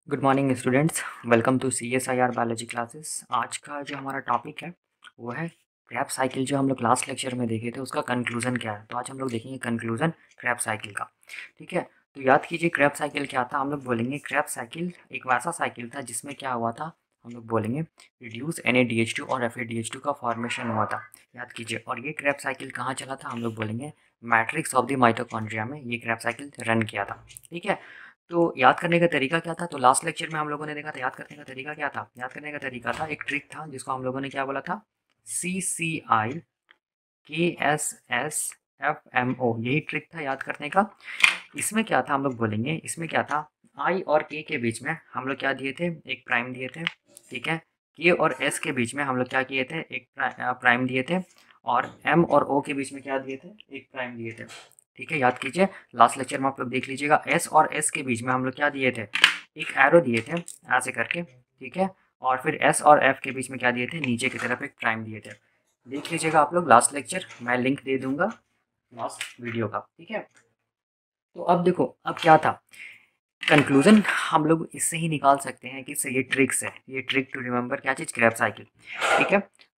Good morning students, welcome to CSIR biology classes. आज का जो हमारा टॉपिक है वो है क्रैब साइकिल। जो हम लोग लास्ट लेक्चर में देखे थे उसका कंक्लूजन क्या है, तो आज हम लोग देखेंगे कंक्लूजन क्रैब साइकिल का। ठीक है, तो याद कीजिए क्रैब साइकिल क्या था। हम लोग बोलेंगे क्रैब साइकिल एक वैसा साइकिल था जिसमें क्या हुआ था, हम लोग बोलेंगे रिड्यूस NADH2 और FADH2 का फॉर्मेशन हुआ था। याद कीजिए, और ये क्रैब साइकिल कहाँ चला था, हम लोग बोलेंगे मैट्रिक्स ऑफ द माइटोकॉन्ड्रिया में ये क्रैब साइकिल रन किया था। ठीक है, तो याद करने का तरीका क्या था, तो लास्ट लेक्चर में हम लोगों ने देखा था याद करने का तरीका क्या था। याद करने का तरीका था, एक ट्रिक था जिसको हम लोगों ने क्या बोला था, CCI KSSFMO, यही ट्रिक था याद करने का। इसमें क्या था, हम लोग बोलेंगे इसमें क्या था, I और K के बीच में हम लोग क्या दिए थे, एक प्राइम दिए थे। ठीक है, K और S के बीच में हम लोग क्या किए थे, एक प्राइम दिए थे। और M और O के बीच में क्या दिए थे, एक प्राइम दिए थे। ठीक है, याद कीजिए लास्ट लेक्चर में आप लोग देख लीजिएगा, S और S के बीच में हम लोग क्या दिए थे, एक एरो दिए थे ऐसे करके। ठीक है, और फिर S और F के बीच में क्या दिए थे, नीचे की तरफ एक प्राइम दिए थे। देख लीजिएगा आप लोग लास्ट लेक्चर, मैं लिंक दे दूंगा लास्ट वीडियो का। ठीक है, तो अब देखो अब क्या था कंक्लूजन, हम लोग इससे ही निकाल सकते हैं कि ये ट्रिक्स है, ये ट्रिक टू रिमेंबर क्या चीज़, क्रैब साइकिल। ठीक है,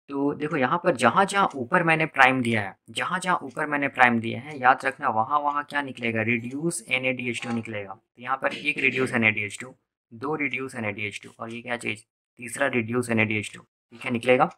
तो देखो यहाँ पर जहाँ जहाँ ऊपर मैंने प्राइम दिया है, जहाँ जहाँ ऊपर मैंने प्राइम दिया है, याद रखना वहाँ वहाँ क्या निकलेगा, रिड्यूस NADH2 निकलेगा। तो यहाँ पर एक रिड्यूस NADH2, दो रिड्यूस NADH2, और ये क्या चीज़, तीसरा रिड्यूस NADH2। ठीक है, निकलेगा।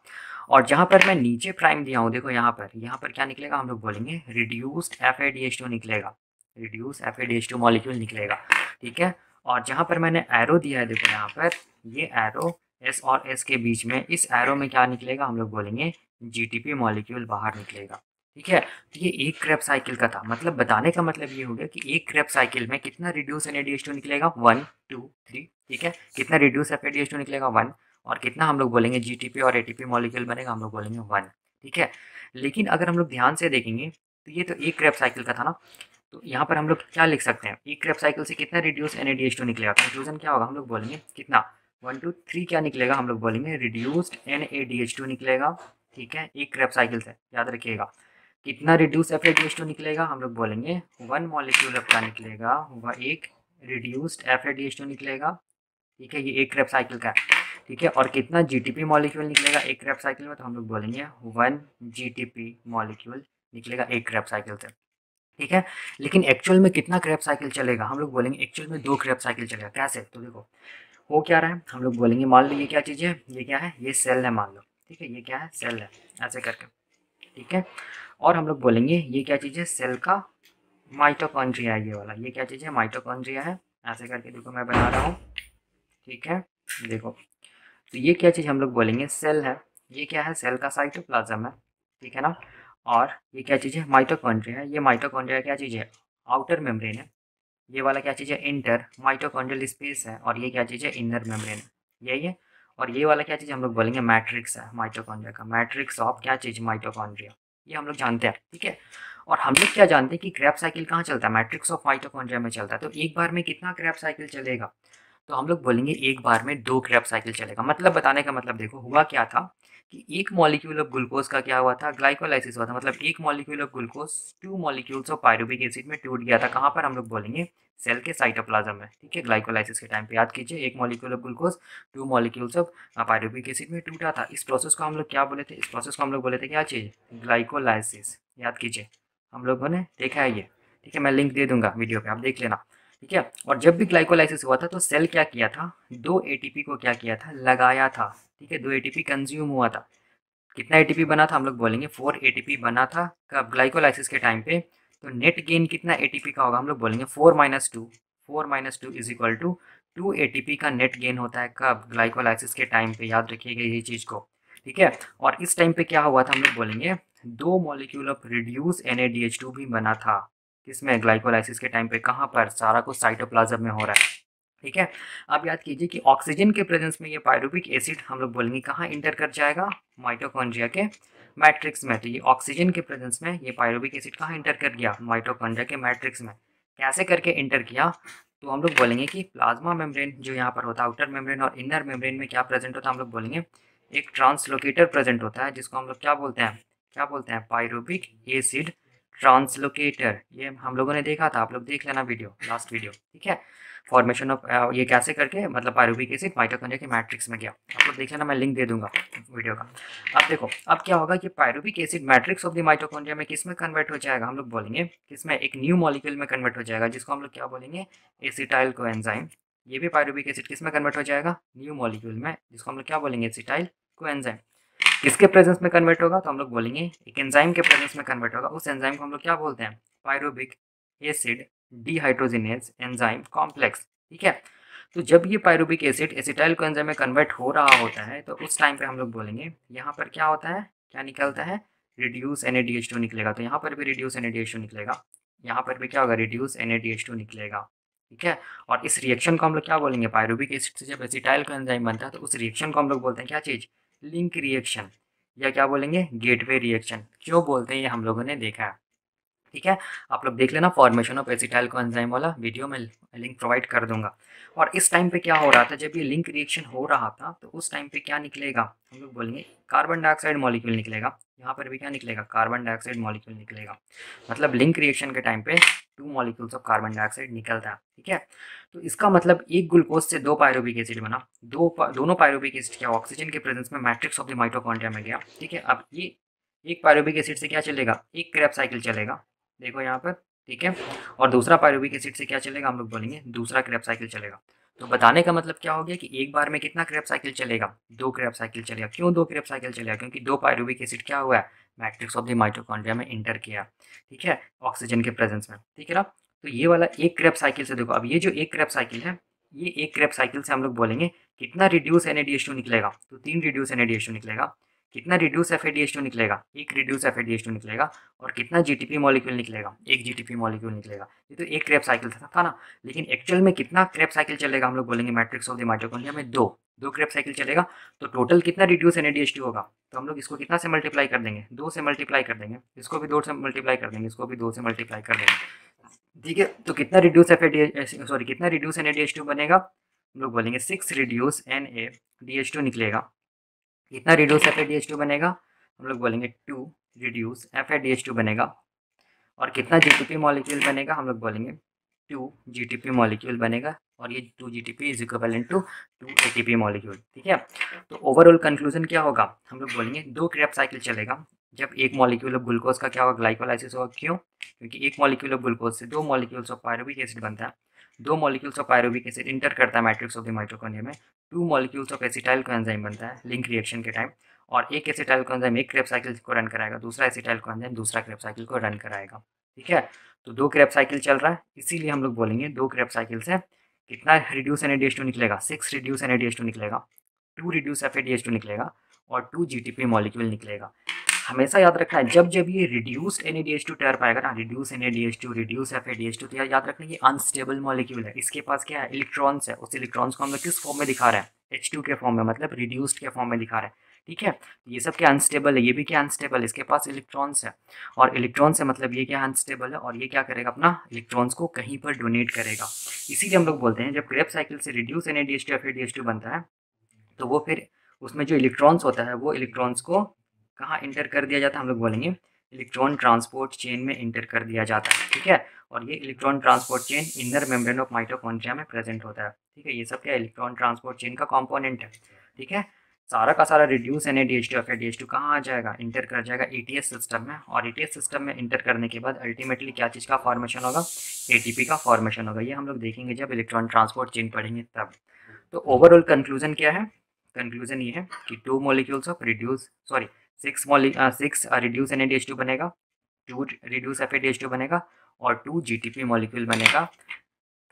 और जहाँ पर मैं नीचे प्राइम दिया हूँ, देखो यहाँ पर क्या निकलेगा, हम लोग बोलेंगे रिड्यूस्ड FADH2 निकलेगा, रिड्यूस FADH2 मॉलिक्यूल निकलेगा। ठीक है, और जहाँ पर मैंने एरो दिया है, देखो यहाँ पर ये एरो S और S के बीच में, इस एरो में क्या निकलेगा, हम लोग बोलेंगे GTP मॉलिक्यूल बाहर निकलेगा। ठीक है, तो ये एक क्रैब साइकिल का था, मतलब बताने का मतलब ये हो गया कि एक क्रैब साइकिल में कितना रिड्यूस NADH2 निकलेगा, 1 2 3। ठीक है, कितना रिड्यूस FADH2 निकलेगा, 1। और कितना हम लोग बोलेंगे GTP और ATP मॉलिक्यूल बनेगा, हम लोग बोलेंगे 1। ठीक है, लेकिन अगर हम लोग ध्यान से देखेंगे तो ये तो एक क्रैब साइकिल का था ना, तो यहाँ पर हम लोग क्या लिख सकते हैं, एक क्रैब साइकिल से कितना रिड्यूस NADH2 निकलेगा, कंक्लूजन क्या होगा, हम लोग बोलेंगे कितना 1 2 3 क्या निकलेगा, हम लोग बोलेंगे रिड्यूस्ड NADH2 निकलेगा। ठीक है, एक क्रैब साइकिल से याद रखिएगा। कितना रिड्यूस FADH2 निकलेगा, हम लोग बोलेंगे 1 मॉलिक्यूल ऑफ का निकलेगा, वह एक रिड्यूस्ड FADH2 निकलेगा। ठीक है, ये एक क्रैब साइकिल का है। ठीक है, और कितना GTP मॉलिक्यूल निकलेगा एक क्रैब साइकिल में, तो हम लोग बोलेंगे 1 GTP मॉलिक्यूल निकलेगा एक क्रैब साइकिल से। ठीक है, लेकिन एक्चुअल में कितना क्रैब साइकिल चलेगा, हम लोग बोलेंगे एक्चुअल में 2 क्रैब साइकिल चलेगा। कैसे, तो देखो हो क्या रहा है, हम लोग बोलेंगे मान लो ये क्या चीज़ है, ये क्या है, ये सेल है मान लो। ठीक है, ये क्या है, सेल है ऐसे करके। ठीक है, और हम लोग बोलेंगे ये क्या चीज़ है, सेल का माइटोकॉन्ड्रिया है, ये वाला ये क्या चीज़ है, माइटोकॉन्ड्रिया है ऐसे करके। देखो मैं बना रहा हूँ। ठीक है, देखो तो ये क्या चीज़ हम लोग बोलेंगे सेल है, ये क्या है, सेल का साइटोप्लाज्म है। ठीक है ना, और ये क्या चीज़ है, माइटोकॉन्ड्रिया है। ये माइटोकॉन्ड्रिया क्या चीज़ है, आउटर मेम्ब्रेन है। ये वाला क्या चीज़ है, इंटर माइटोकॉन्ड्रियल स्पेस है। और ये क्या चीज़ है, इनर मेम्ब्रेन है, यही है। और ये वाला क्या चीज़ हम लोग बोलेंगे मैट्रिक्स है, माइटोकॉन्ड्रिया का मैट्रिक्स ऑफ क्या चीज़, माइटोकॉन्ड्रिया। ये हम लोग जानते हैं। ठीक है, और हम लोग क्या जानते हैं कि क्रैब साइकिल कहाँ चलता है, मैट्रिक्स ऑफ माइटोकॉन्ड्रिया में चलता है। तो एक बार में कितना क्रैब साइकिल चलेगा, तो हम लोग बोलेंगे एक बार में 2 क्रैब साइकिल चलेगा। मतलब बताने का मतलब देखो हुआ क्या था कि एक मॉलिक्यूल ऑफ ग्लूकोज का क्या हुआ था, ग्लाइकोलाइसिस हुआ था। मतलब एक molecule of glucose 2 molecules of pyruvic acid में टूट गया था। कहाँ पर, हम लोग बोलेंगे सेल के साइटोप्लाज्म में। ठीक है, ग्लाइकोलाइसिस के टाइम पे याद कीजिए, एक molecule of glucose 2 molecules of pyruvic acid में टूटा था। इस प्रोसेस को हम लोग क्या बोले थे, इस प्रोसेस को हम लोग बोले थे क्या चीज़, ग्लाइकोलाइसिस। याद कीजिए, हम लोगों ने देखा है ये। ठीक है, मैं लिंक दे दूंगा वीडियो पे, आप देख लेना। ठीक है, और जब भी ग्लाइकोलाइसिस हुआ था तो सेल क्या किया था, 2 ATP को क्या किया था, लगाया था। ठीक है, 2 ATP कंज्यूम हुआ था। कितना ATP बना था, हम लोग बोलेंगे 4 ATP बना था कब, ग्लाइकोलाइसिस के टाइम पे। तो नेट गेन कितना ATP का होगा, हम लोग बोलेंगे 4 minus two, 4 minus two is equal to 2 ATP का नेट गेन होता है कब, ग्लाइकोलाइसिस के टाइम पे। याद रखिएगा ये चीज़ को। ठीक है, और इस टाइम पे क्या हुआ था, हम लोग बोलेंगे 2 मॉलिक्यूल ऑफ रिड्यूस NADH2 भी बना था। किसमें, ग्लाइकोलाइसिस के टाइम पे। कहाँ पर, सारा कुछ साइटोप्लाज्म में हो रहा है। ठीक है, आप याद कीजिए कि ऑक्सीजन के प्रेजेंस में ये पायरुविक एसिड हम लोग बोलेंगे कहाँ इंटर कर जाएगा, माइटोकॉन्ड्रिया के मैट्रिक्स में। तो ये ऑक्सीजन के प्रेजेंस में ये पायरुविक एसिड कहाँ इंटर कर गया, माइटोकॉन्ड्रिया के मैट्रिक्स में। कैसे करके इंटर किया, तो हम लोग बोलेंगे कि प्लाज्मा मेम्ब्रेन जो यहाँ पर होता है, आउटर मेम्ब्रेन और इनर मेम्ब्रेन में क्या प्रेजेंट होता है, हम लोग बोलेंगे एक ट्रांसलोकेटर प्रेजेंट होता है, जिसको हम लोग क्या बोलते हैं, क्या बोलते हैं, पायरुविक एसिड ट्रांसलोकेटर, ये हम लोगों ने देखा था, आप लोग देख लेना वीडियो, लास्ट वीडियो, ठीक है। फॉर्मेशन ऑफ ये कैसे करके मतलब पायरुविक एसिड माइटोकॉन्ड्रिया के मैट्रिक्स में गया, आप लोग देख लेना, मैं लिंक दे दूंगा वीडियो का। अब देखो अब क्या होगा कि pyruvic acid matrix of the mitochondria में किस में कन्वर्ट हो जाएगा, हम लोग बोलेंगे किसमें, एक न्यू मॉलिक्यूल में कन्वर्ट हो जाएगा, जिसको हम लोग क्या बोलेंगे, एसिटाइल कोएंजाइम। ये भी पायरुविक एसिड किस में कन्वर्ट हो जाएगा, न्यू मॉलिक्यूल में, जिसको हम लोग क्या बोलेंगे, एसिटाइल कोएंजाइम। किसके प्रेजेंस में कन्वर्ट होगा, तो हम लोग बोलेंगे एक एंजाइम के प्रेजेंस में कन्वर्ट होगा, उस एंजाइम को हम लोग क्या बोलते हैं, pyruvic acid dehydrogenase enzyme complex, ठीक है। तो जब ये पायरुविक एसिड एसिटाइल कोएंजाइम में कन्वर्ट हो रहा होता है तो उस टाइम पे हम लोग बोलेंगे यहाँ पर क्या होता है, क्या निकलता है, रिड्यूस NaDH2 निकलेगा। तो यहाँ पर भी रिड्यूस NaDH2 निकलेगा, यहाँ पर भी क्या होगा, रिड्यूस NaDH2 निकलेगा, ठीक है। और इस रिएक्शन को हम लोग क्या बोलेंगे, पायरुविक एसिड से जब एसिटाइल कोएंजाइम बनता है तो उस रिएक्शन को हम लोग बोलते हैं क्या चीज़, लिंक रिएक्शन, या क्या बोलेंगे, गेटवे रिएक्शन। क्यों बोलते हैं ये हम लोगों ने देखा है, ठीक है। आप लोग देख लेना, फॉर्मेशन ऑफ एसिटाइल कोएंजाइम वाला वीडियो में लिंक प्रोवाइड कर दूंगा। और इस टाइम पे क्या हो रहा था, जब ये लिंक रिएक्शन हो रहा था तो उस टाइम पे क्या निकलेगा, हम लोग बोलेंगे कार्बन डाइऑक्साइड मॉलिक्यूल निकलेगा। यहाँ पर भी क्या निकलेगा, कार्बन डाइऑक्साइड मॉलिक्यूल निकलेगा। मतलब लिंक रिएक्शन के टाइम पे 2 मॉलिक्यूल्स ऑफ कार्बन डाइऑक्साइड निकलता है, ठीक है। तो इसका मतलब एक ग्लूकोज से 2 पायरुविक एसिड बना, दोनों पायरुविक एसिड क्या ऑक्सीजन के प्रेजेंस में मैट्रिक्स ऑफ द माइटोकॉन्ड्रिया में गया, ठीक है। अब ये एक पायरुविक एसिड से क्या चलेगा, एक क्रेब साइकिल चलेगा, देखो यहाँ पर, ठीक है। और दूसरा पायरुविक एसिड से क्या चलेगा, हम लोग बोलेंगे दूसरा क्रेब साइकिल चलेगा। तो बताने का मतलब क्या हो गया कि एक बार में कितना क्रेब साइकिल चलेगा, 2 क्रेब साइकिल चलेगा। क्यों 2 क्रेब साइकिल चलेगा, क्योंकि 2 पायरुविक एसिड क्या हुआ है, मैट्रिक्स ऑफ द माइटोकॉन्ड्रिया में इंटर किया, ठीक है, ऑक्सीजन के प्रेजेंस में, ठीक है ना। तो ये वाला एक क्रेब साइकिल से देखो, अब ये जो एक क्रेब साइकिल है, ये एक क्रेब साइकिल से हम लोग बोलेंगे कितना रिड्यूस NaDH2 निकलेगा, तो 3 रिड्यूस NaDH2 निकलेगा। कितना रिड्यूस FADH2 निकलेगा, एक रिड्यूस FADH2 निकलेगा। और कितना GTP मॉलिक्यूल निकलेगा, एक GTP मॉलिक्यूल निकलेगा। ये तो एक क्रेब साइकिल था ना, लेकिन एक्चुअल में कितना क्रेब साइकिल चलेगा, हम लोग बोलेंगे मैट्रिक्स ऑफ द माइटोकॉन्ड्रिया में दो क्रेब साइकिल चलेगा। तो टोटल कितना रिड्यूस NaDH2 होगा, तो हम लोग इसको कितना से मल्टीप्लाई कर देंगे, 2 से मल्टीप्लाई कर देंगे, इसको भी 2 से मल्टीप्लाई कर देंगे, इसको भी 2 से मल्टीप्लाई कर देंगे, ठीक है। तो कितना रिड्यूस सॉरी कितना रिड्यूस NaDH2 बनेगा, हम लोग बोलेंगे 6 रिड्यूस NaDH2 निकलेगा। कितना रिड्यूस FADH2 बनेगा, हम लोग बोलेंगे 2 रिड्यूस FADH2 बनेगा। और कितना GTP मॉलिक्यूल बनेगा, हम लोग बोलेंगे 2 GTP मॉलिक्यूल बनेगा। और ये 2 GTP is equivalent to 2 ATP molecule, ठीक है। तो ओवरऑल कंक्लूजन क्या होगा, हम लोग बोलेंगे 2 क्रेब साइकिल चलेगा जब एक मॉलिक्यूल ऑफ ग्लूकोज का क्या होगा, ग्लाइकोलाइसिस होगा। क्यों, क्योंकि एक मॉलिक्यूल ऑफ ग्लूकोज से 2 मॉलिक्यूल्स ऑफ पायरुविक एसिड बनता है, 2 molecules of pyruvic acid inter करता है मैट्रिक्स ऑफ द माइटोकॉन्ड्रिया में, 2 मॉलिक्यूल्स ऑफ एसिटाइल कोएंजाइम बनता है लिंक रिएक्शन के टाइम। और एक एसिटाइल कोएंजाइम एक क्रेब साइकिल को रन कराएगा, दूसरा एसिटाइल कोएंजाइम दूसरा क्रेब साइकिल को रन कराएगा, ठीक है। तो 2 क्रेब साइकिल चल रहा है, इसीलिए हम लोग बोलेंगे 2 क्रेब साइकिल से कितना रिड्यूस NaDH2 निकलेगा, 6 रिड्यूस NaDH2 निकलेगा, 2 रिड्यूस FADH2 निकलेगा और 2 GTP मॉलिक्यूल निकलेगा। हमेशा याद रखना है, जब जब ये रिड्यूस्ड NaDH2 टर्म पाएगा ना, रिड्यूस NaDH2 रिड्यूस FADH2, तो याद रखना ये अनस्टेबल मॉलिक्यूल है, इसके पास क्या है, इलेक्ट्रॉन्स है। उस इलेक्ट्रॉन्स को हम लोग किस फॉर्म में दिखा रहे हैं, H2 के फॉर्म में, मतलब रिड्यूस्ड के फॉर्म में दिखा रहे हैं, ठीक है। ये सब क्या अनस्टेबल है, ये भी क्या अनस्टेबल है, इसके पास इलेक्ट्रॉन्स है। और इलेक्ट्रॉन्स है मतलब ये क्या अनस्टेबल है, और ये क्या करेगा, अपना इलेक्ट्रॉन्स को कहीं पर डोनेट करेगा। इसीलिए हम लोग बोलते हैं जब क्रेब साइकिल से रिड्यूस NaDH2 FADH2 बनता है तो वो फिर उसमें जो इलेक्ट्रॉन्स होता है वो इलेक्ट्रॉन्स को कहाँ इंटर कर दिया जाता है, हम लोग बोलेंगे इलेक्ट्रॉन ट्रांसपोर्ट चेन में इंटर कर दिया जाता है, ठीक है। और ये electron transport chain inner membrane of mitochondria में प्रेजेंट होता है, ठीक है। ये सब क्या इलेक्ट्रॉन ट्रांसपोर्ट चेन का कंपोनेंट है, ठीक है। सारा का सारा रिड्यूस NaDH2 FADH2 कहाँ आ जाएगा, इंटर कर जाएगा ATS सिस्टम में। और ATS सिस्टम में इंटर करने के बाद अल्टीमेटली क्या चीज़ का फॉर्मेशन होगा, ATP का फॉर्मेशन होगा। ये हम लोग देखेंगे जब इलेक्ट्रॉन ट्रांसपोर्ट चेन पढ़ेंगे तब। तो ओवरऑल कंक्लूजन क्या है, कंक्लूजन ये है कि 2 molecules of reduce 6 reduce NaDH2 बनेगा, 2 रिड्यूस FADH2 बनेगा और 2 GTP मॉलिक्यूल बनेगा।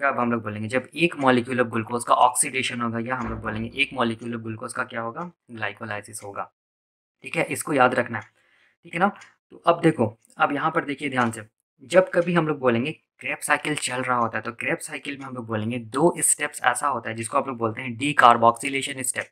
कब हम लोग बोलेंगे, जब एक मॉलिक्यूल ऑफ ग्लूकोज का ऑक्सीडेशन होगा, या हम लोग बोलेंगे एक मॉलिक्यूल ऑफ ग्लूकोज का क्या होगा, ग्लाइकोलाइसिस होगा, ठीक है। इसको याद रखना है, ठीक है ना। तो अब देखो, अब यहाँ पर देखिए ध्यान से, जब कभी हम लोग बोलेंगे क्रेब साइकिल चल रहा होता है तो क्रेब साइकिल में हम लोग बोलेंगे 2 स्टेप्स ऐसा होता है जिसको आप लोग बोलते हैं डीकार्बोक्सिलेशन स्टेप,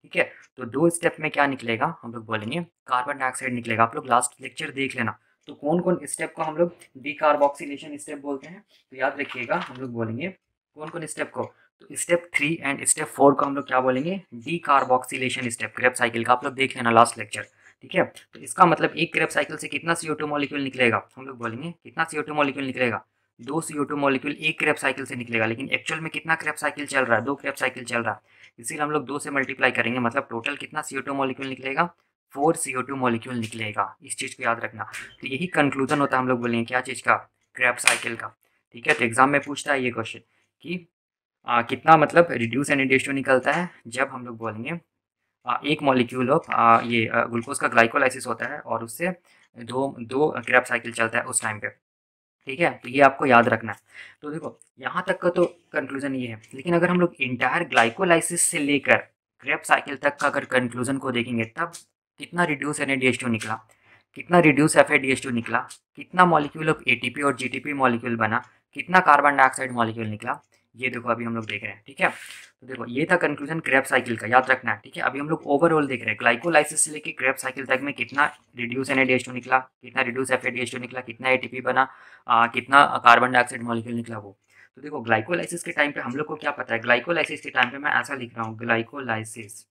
ठीक है। तो 2 स्टेप में क्या निकलेगा, हम लोग बोलेंगे कार्बन डाइऑक्साइड निकलेगा। आप लोग लास्ट लेक्चर देख लेना, तो कौन कौन स्टेप को हम लोग डीकार्बोक्सिलेशन स्टेप बोलते हैं, तो याद रखिएगा हम लोग बोलेंगे कौन कौन स्टेप को, तो स्टेप 3 एंड स्टेप 4 को हम लोग क्या बोलेंगे, डीकार्बोक्सिलेशन स्टेप क्रेब साइकिल का। आप लोग देख लेना लास्ट लेक्चर, ठीक है। तो इसका मतलब एक क्रेब साइकिल से कितना CO2 मॉलिक्यूल निकलेगा, हम लोग बोलेंगे कितना CO2 मॉलिक्यूल निकलेगा, 2 CO2 मॉलिक्यूल एक क्रेब साइकिल से निकलेगा। लेकिन एक्चुअल में कितना क्रेब साइकिल चल रहा है, 2 क्रेब साइकिल चल रहा है, इसीलिए हम लोग 2 से मल्टीप्लाई करेंगे, मतलब टोटल कितना CO2 मॉलिक्यूल निकलेगा, 4 CO2 मॉलिक्यूल निकलेगा। इस चीज़ को याद रखना। तो यही कंक्लूजन होता है, हम लोग बोलेंगे क्या चीज़ का, क्रेब साइकिल का। ठीक है। तो एग्जाम में पूछता है ये क्वेश्चन कि कितना मतलब रिड्यूस NADH2 निकलता है जब हम लोग बोलेंगे एक मॉलिक्यूल ऑफ ये ग्लूकोज का ग्लाइकोलाइसिस होता है और उससे दो दो क्रेब साइकिल चलता है उस टाइम पे। ठीक है। तो ये आपको याद रखना है। तो देखो यहाँ तक का तो कंक्लूजन ये है, लेकिन अगर हम लोग इंटायर ग्लाइकोलाइसिस से लेकर क्रेब साइकिल तक का अगर कंक्लूजन को देखेंगे तब कितना रिड्यूस NADH2 निकला, कितना रिड्यूस FADH2 निकला, कितना मॉलिक्यूल ऑफ ATP और GTP मॉलिक्यूल बना, कितना कार्बन डाइऑक्साइड मॉलिक्यूल निकला, ये देखो अभी हम लोग देख रहे हैं। ठीक है। तो देखो ये था कंक्लूजन क्रेब साइकिल का, याद रखना है। ठीक है। अभी हम लोग ओवरऑल देख रहे हैं ग्लाइकोलाइसिस से लेकर क्रेब साइकिल तक में कितना रिड्यूस NADH2 निकला, कितना रिड्यूस FADH2 निकला, कितना ATP बना, कितना कार्बन डाइऑक्साइड मॉलिक्यूल निकला वो। तो देखो ग्लाइकोलाइसिस के टाइम पे हम लोग को क्या पता है, ग्लाइकोलाइसिस के टाइम पे मैं ऐसा लिख रहा हूँ ग्लाइकोलाइसिस।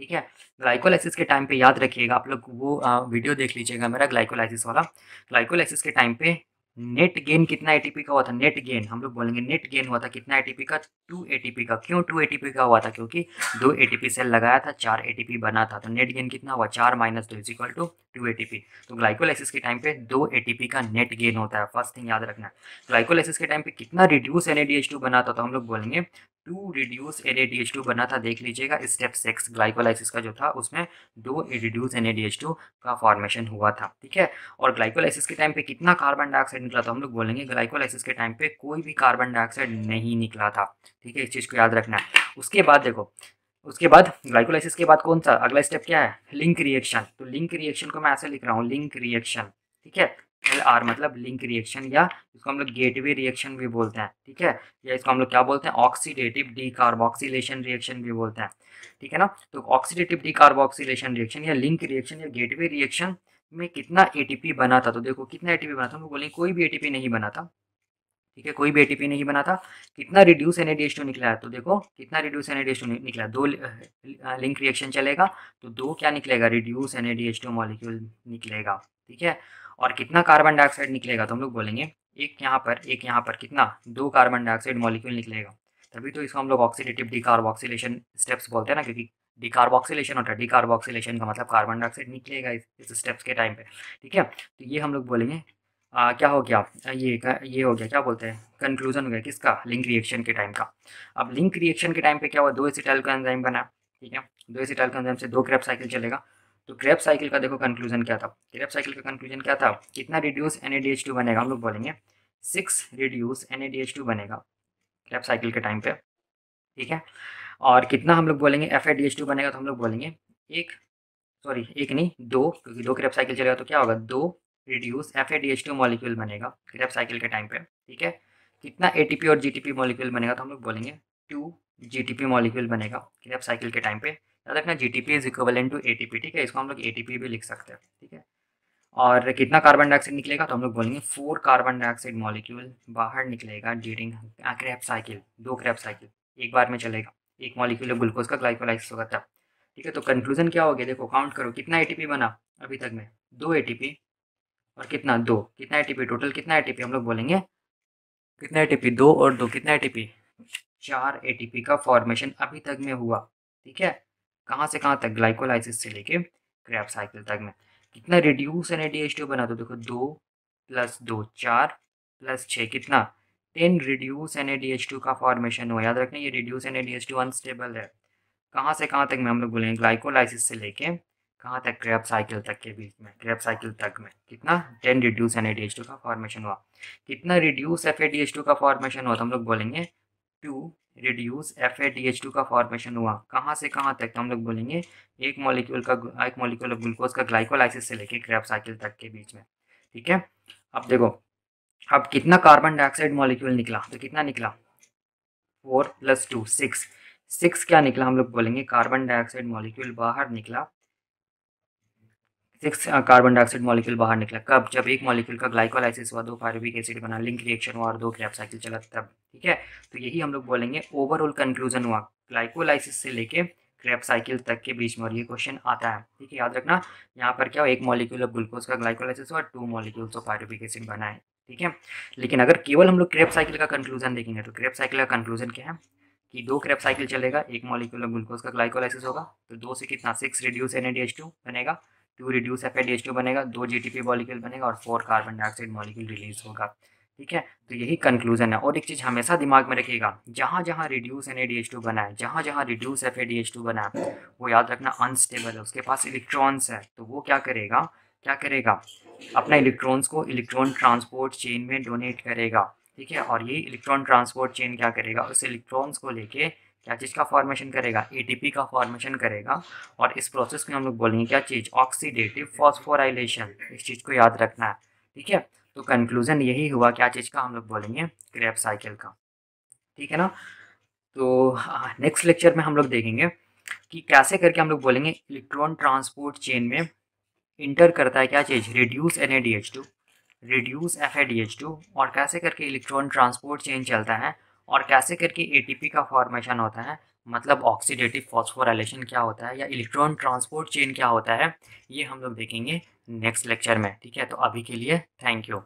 ठीक है। ग्लाइकोलाइसिस के टाइम पे याद रखिएगा आप लोग वो वीडियो देख लीजिएगा मेरा ग्लाइकोलाइसिस वाला। ग्लाइकोलाइसिस के टाइम पे नेट गेन कितना एटीपी का हुआ था, नेट गेन हम लोग बोलेंगे नेट गेन हुआ था कितना एटीपी का, 2 एटीपी का। क्यों 2 एटीपी का हुआ था, क्योंकि 2 एटीपी सेल लगाया था, 4 एटीपी बना था। तो नेट गेन कितना हुआ, 4 - 2 इक्वल टू 2 एटीपी। तो ग्लाइकोलाइसिस के टाइम पे 2 एटीपी का नेट गेन होता है, फर्स्ट थिंग याद रखना है। ग्लाइकोलाइसिस के टाइम पे कितना रिड्यूस NADH2 बना था, तो हम लोग बोलेंगे 2 रिड्यूस NADH2 बना था। देख लीजिएगा स्टेप 6 ग्लाइकोलाइसिस का जो था उसमें 2 रिड्यूस NADH2 का फॉर्मेशन हुआ था। ठीक है। और ग्लाइकोलाइसिस के टाइम पे कितना कार्बन डाइऑक्साइड निकला था, हम लोग बोलेंगे ग्लाइकोलाइसिस के टाइम पे कोई भी कार्बन डाइऑक्साइड नहीं निकला था। ठीक है। इस चीज़ को याद रखना है। उसके बाद देखो, उसके बाद ग्लाइकोलाइसिस के बाद कौन सा अगला स्टेप क्या है, लिंक रिएक्शन। तो लिंक रिएक्शन को मैं ऐसे लिख रहा हूँ, लिंक रिएक्शन। ठीक है। LR मतलब लिंक रिएक्शन, या इसको हम लोग गेटवे रिएक्शन भी बोलते हैं। ठीक है। या इसको हम लोग क्या बोलते हैं, ऑक्सीडेटिव डीकार्बोक्सिलेशन रिएक्शन भी बोलते हैं। ठीक है ना। तो ऑक्सीडेटिव डीकार्बोक्सिलेशन रिएक्शन या लिंक रिएक्शन या गेटवे रिएक्शन में कितना एटीपी बना था, तो देखो कितना एटीपी बना था, हम लोग बोलेंगे कोई भी एटीपी नहीं बना था। ठीक है। कोई भी एटीपी नहीं बना था। कितना रिड्यूस NADH2 निकला है, तो देखो कितना रिड्यूस NADH2 निकला है, 2 लिंक रिएक्शन चलेगा तो 2 क्या निकलेगा, रिड्यूस NADH2 मॉलिक्यूल निकलेगा। ठीक है। और कितना कार्बन डाइऑक्साइड निकलेगा, तो हम लोग बोलेंगे एक यहाँ पर कितना, 2 कार्बन डाइऑक्साइड मॉलिक्यूल निकलेगा। तभी तो इसको हम लोग ऑक्सीडेटिव डीकार्बोक्सिलेशन स्टेप्स बोलते हैं ना, क्योंकि डीकार्बोक्सिलेशन होता है, डीकार्बोक्सिलेशन का मतलब कार्बन डाइऑक्साइड निकलेगा इस स्टेप्स के टाइम पे। ठीक है। तो ये हम लोग बोलेंगे क्या हो गया, ये हो गया, क्या बोलते हैं, कंक्लूजन हो गया किसका, लिंक रिएक्शन के टाइम का। अब लिंक रिएक्शन के टाइम पे क्या हुआ, 2 एसिटाइल का एंजाइम बना। ठीक है। 2 एसिटाइल का एंजाइम से 2 क्रेब साइकिल चलेगा। तो क्रेब साइकिल का देखो कंक्लूजन क्या था, क्रेब साइकिल का कंक्लूजन क्या था, कितना रिड्यूस NADH2 बनेगा, हम लोग बोलेंगे 6 रिड्यूस NADH2 बनेगा क्रेब साइकिल के टाइम पे। ठीक है। और कितना हम लोग बोलेंगे FADH2 बनेगा, तो हम लोग बोलेंगे एक, सॉरी एक नहीं 2, क्योंकि 2 क्रेब साइकिल चलेगा तो क्या होगा, 2 रिड्यूस FADH2 मॉलिक्यूल बनेगा क्रेब साइकिल के टाइम पे। ठीक है। कितना ATP और GTP मॉलिक्यूल बनेगा, तो हम लोग बोलेंगे 2 GTP मॉलिक्यूल बनेगा क्रेब साइकिल के टाइम पे। याद रखना GTP is equivalent to ATP। ठीक है। इसको हम लोग ATP भी लिख सकते हैं। ठीक है। और कितना कार्बन डाइऑक्साइड निकलेगा, तो हम लोग बोलेंगे 4 कार्बन डाइऑक्साइड मॉलिक्यूल बाहर निकलेगा during Krebs cycle. 2 Krebs cycle एक बार में चलेगा, एक मॉलिक्यूल ग्लूकोज का ग्लाइकोलाइसिस होगा तब। ठीक है। तो कंक्लूजन क्या हो गया, देखो काउंट करो कितना एटीपी बना अभी तक में, 2 एटीपी और कितना 2, कितना एटीपी टोटल, कितना एटीपी हम लोग बोलेंगे, कितना एटीपी 2 और 2 कितना एटीपी, 4 एटीपी का फॉर्मेशन अभी तक में हुआ। ठीक है। कहाँ से कहाँ तक, ग्लाइकोलाइसिस से लेके क्रैब साइकिल तक में। कितना रिड्यूस NADH2 बना, तो देखो 2 + 2 4 + 6 कितना, 10 रिड्यूस NADH2 का फॉर्मेशन हुआ। याद रखना ये रिड्यूस NADH2 अनस्टेबल है। कहाँ से कहाँ तक में, हम लोग बोलेंगे ग्लाइकोलाइसिस से लेके कहाँ तक, क्रैब साइकिल तक के बीच में, क्रैब साइकिल तक में कितना 10 रिड्यूस NADH2 का फॉर्मेशन हुआ। कितना रिड्यूस FADH2 का फॉर्मेशन हुआ, तो हम लोग बोलेंगे 2 रिड्यूस FADH2 का फॉर्मेशन हुआ। कहाँ से कहाँ तक, तो हम लोग बोलेंगे एक मॉलिक्यूल ऑफ ग्लूकोज का ग्लाइकोलाइसिस से लेके क्रैब साइकिल तक के बीच में। ठीक है। अब देखो, अब कितना कार्बन डाइऑक्साइड मॉलिक्यूल निकला, तो कितना निकला, 4 + 2 6, 6 क्या निकला, हम लोग बोलेंगे कार्बन डाइऑक्साइड मॉलिक्यूल बाहर निकला। 6 कार्बन डाइऑक्साइड मॉलिक्यूल बाहर निकला कब, जब एक मॉलिक्यूल का ग्लाइकोलाइसिस हुआ, 2 पायरुविक एसिड बना, लिंक रिएक्शन हुआ और 2 क्रैब साइकिल चला तब। ठीक है। तो यही हम लोग बोलेंगे ओवरऑल कंक्लूजन हुआ ग्लाइकोलाइसिस से लेके क्रेब्स साइकिल तक के बीच में, और ये क्वेश्चन आता है, ठीक है, याद रखना। यहाँ पर क्या हो, 1 मॉलिक्यूल ऑफ ग्लूकोज का ग्लाइकोलाइसिस हुआ, 2 मॉलिक्यूल्स ऑफ पायरुविक एसिड बना है, ठीक है। लेकिन अगर केवल हम लोग क्रेब्स साइकिल का कंक्लूजन देखेंगे तो क्रेब्स साइकिल का कंक्लूजन क्या है कि 2 क्रेब्स साइकिल चलेगा, 1 मॉलिक्यूल ऑफ ग्लूकोज का ग्लाइकोलाइसिस होगा, तो 2 से कितना 6 रिड्यूस NADH2 बनेगा, 2 रिड्यूस FADH2 बनेगा, 2 GTP मॉलिक्यूल बनेगा और 4 कार्बन डाइऑक्साइड मॉलिक्यूल रिलीज होगा, ठीक है। तो यही कंक्लूजन है। और एक चीज़ हमेशा दिमाग में रखिएगा, जहाँ जहाँ रिड्यूस NADH2 बना है, जहाँ जहाँ रिड्यूस FADH2 बना है, वो याद रखना अनस्टेबल है, उसके पास इलेक्ट्रॉन्स है, तो वो क्या करेगा, अपना इलेक्ट्रॉन्स को इलेक्ट्रॉन ट्रांसपोर्ट चेन में डोनेट करेगा, ठीक है। और ये इलेक्ट्रॉन ट्रांसपोर्ट चेन क्या करेगा, उस इलेक्ट्रॉन्स को लेके क्या चीज़ का फॉर्मेशन करेगा, ATP का फॉर्मेशन करेगा। और इस प्रोसेस में हम लोग बोलेंगे क्या चीज़, ऑक्सीडेटिव फॉस्फोराइलेशन, इस चीज़ को याद रखना है, ठीक है। तो कंक्लूजन यही हुआ क्या चीज़ का, हम लोग बोलेंगे क्रेब्स साइकिल का, ठीक है ना। तो नेक्स्ट लेक्चर में हम लोग देखेंगे कि कैसे करके हम लोग बोलेंगे इलेक्ट्रॉन ट्रांसपोर्ट चेन में इंटर करता है क्या चीज़, रिड्यूस NADH2, रिड्यूस FADH2, और कैसे करके इलेक्ट्रॉन ट्रांसपोर्ट चेन चलता है, और कैसे करके ATP का फॉर्मेशन होता है, मतलब ऑक्सीडेटिव फॉस्फोराइलेशन क्या होता है, या इलेक्ट्रॉन ट्रांसपोर्ट चेन क्या होता है, ये हम लोग देखेंगे नेक्स्ट लेक्चर में, ठीक है। तो अभी के लिए थैंक यू।